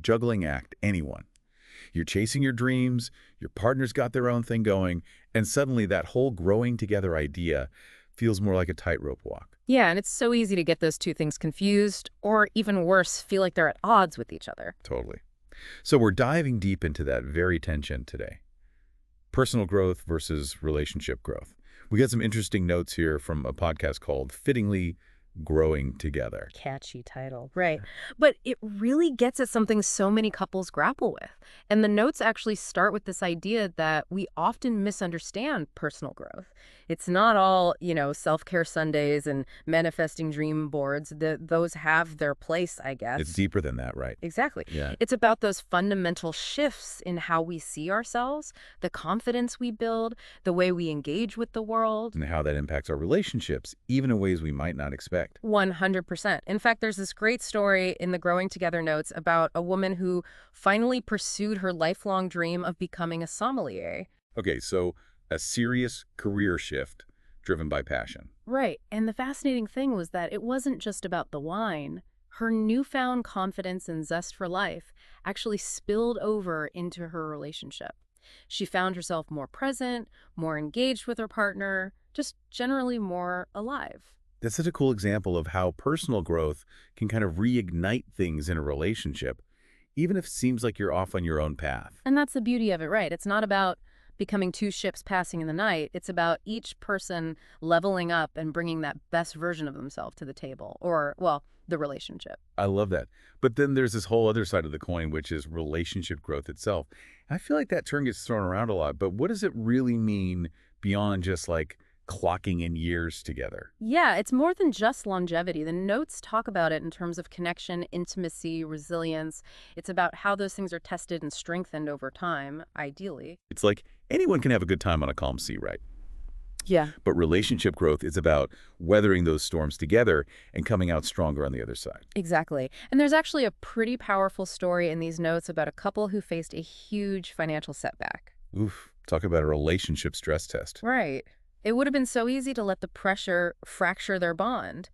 juggling act, anyone. You're chasing your dreams, your partner's got their own thing going, and suddenly that whole growing together idea feels more like a tightrope walk. Yeah, and it's so easy to get those two things confused, or even worse, feel like they're at odds with each other. Totally. So we're diving deep into that very tension today. Personal growth versus relationship growth. We got some interesting notes here from a podcast called Fittingly Growing Together. Catchy title. Right. But it really gets at something so many couples grapple with. And the notes actually start with this idea that we often misunderstand personal growth. It's not all, self-care Sundays and manifesting dream boards. Those have their place, I guess. It's deeper than that, right? Exactly. Yeah. It's about those fundamental shifts in how we see ourselves, the confidence we build, the way we engage with the world. And how that impacts our relationships, even in ways we might not expect. 100%. In fact, there's this great story in the Growing Together notes about a woman who finally pursued her lifelong dream of becoming a sommelier. Okay, so a serious career shift driven by passion. Right. And the fascinating thing was that it wasn't just about the wine. Her newfound confidence and zest for life actually spilled over into her relationship. She found herself more present, more engaged with her partner, just generally more alive. That's such a cool example of how personal growth can kind of reignite things in a relationship, even if it seems like you're off on your own path. And that's the beauty of it, right? It's not about becoming two ships passing in the night. It's about each person leveling up and bringing that best version of themselves to the table, or, well, the relationship. I love that. But then there's this whole other side of the coin, which is relationship growth itself. I feel like that term gets thrown around a lot, but what does it really mean beyond just like clocking in years together? Yeah, it's more than just longevity. The notes talk about it in terms of connection, intimacy, resilience. It's about how those things are tested and strengthened over time, ideally. It's like anyone can have a good time on a calm sea, right? Yeah. But relationship growth is about weathering those storms together and coming out stronger on the other side. Exactly. And there's actually a pretty powerful story in these notes about a couple who faced a huge financial setback. Oof, talk about a relationship stress test. Right. It would have been so easy to let the pressure fracture their bond,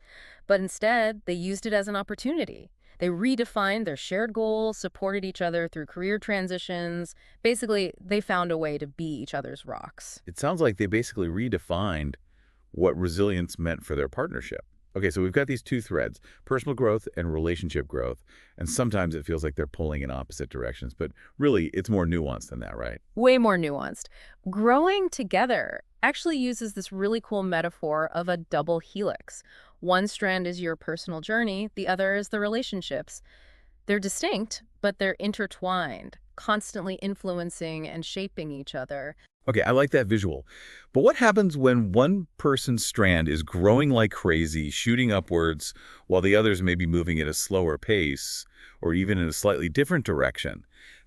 but instead they used it as an opportunity. They redefined their shared goals, supported each other through career transitions. Basically, they found a way to be each other's rocks. It sounds like they basically redefined what resilience meant for their partnership. Okay, so we've got these two threads, personal growth and relationship growth, and sometimes it feels like they're pulling in opposite directions, but really it's more nuanced than that, right? Way more nuanced. Growing together actually uses this really cool metaphor of a double helix. One strand is your personal journey, the other is the relationships. They're distinct, but they're intertwined, constantly influencing and shaping each other. Okay, I like that visual. But what happens when one person's strand is growing like crazy, shooting upwards, while the others may be moving at a slower pace, or even in a slightly different direction?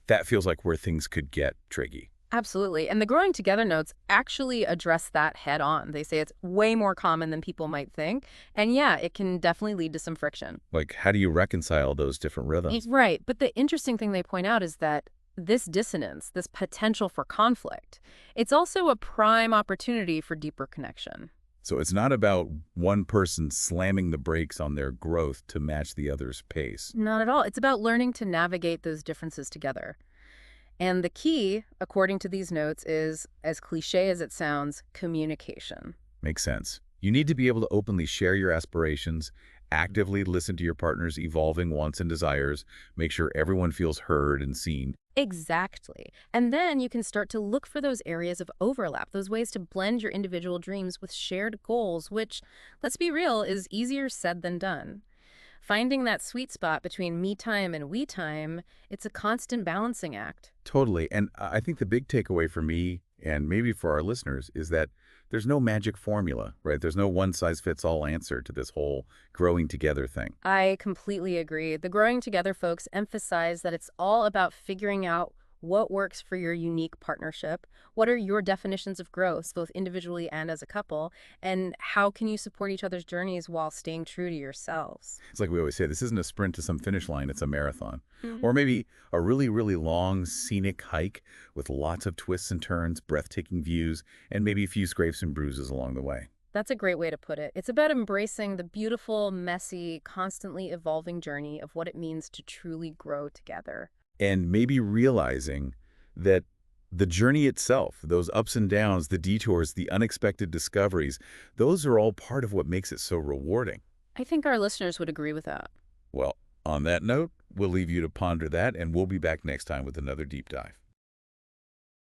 That feels like where things could get tricky. Absolutely. And the Growing Together notes actually address that head on. They say it's way more common than people might think. And yeah, it can definitely lead to some friction. Like, how do you reconcile those different rhythms? Right. But the interesting thing they point out is that this dissonance, this potential for conflict, it's also a prime opportunity for deeper connection. So it's not about one person slamming the brakes on their growth to match the other's pace. Not at all. It's about learning to navigate those differences together. And the key, according to these notes, is, as cliche as it sounds, communication. Makes sense. You need to be able to openly share your aspirations, actively listen to your partner's evolving wants and desires, make sure everyone feels heard and seen. Exactly. And then you can start to look for those areas of overlap, those ways to blend your individual dreams with shared goals, which, let's be real, is easier said than done. Finding that sweet spot between me time and we time, it's a constant balancing act. Totally. And I think the big takeaway for me, and maybe for our listeners, is that there's no magic formula, right? There's no one-size-fits-all answer to this whole growing together thing. I completely agree. The Growing Together folks emphasize that it's all about figuring out what works for your unique partnership, what are your definitions of growth, both individually and as a couple, and how can you support each other's journeys while staying true to yourselves. It's like we always say, this isn't a sprint to some finish line, it's a marathon. Mhm. Or maybe a really, really long, scenic hike with lots of twists and turns, breathtaking views, and maybe a few scrapes and bruises along the way. That's a great way to put it. It's about embracing the beautiful, messy, constantly evolving journey of what it means to truly grow together. And maybe realizing that the journey itself, those ups and downs, the detours, the unexpected discoveries, those are all part of what makes it so rewarding. I think our listeners would agree with that. Well, on that note, we'll leave you to ponder that, and we'll be back next time with another deep dive.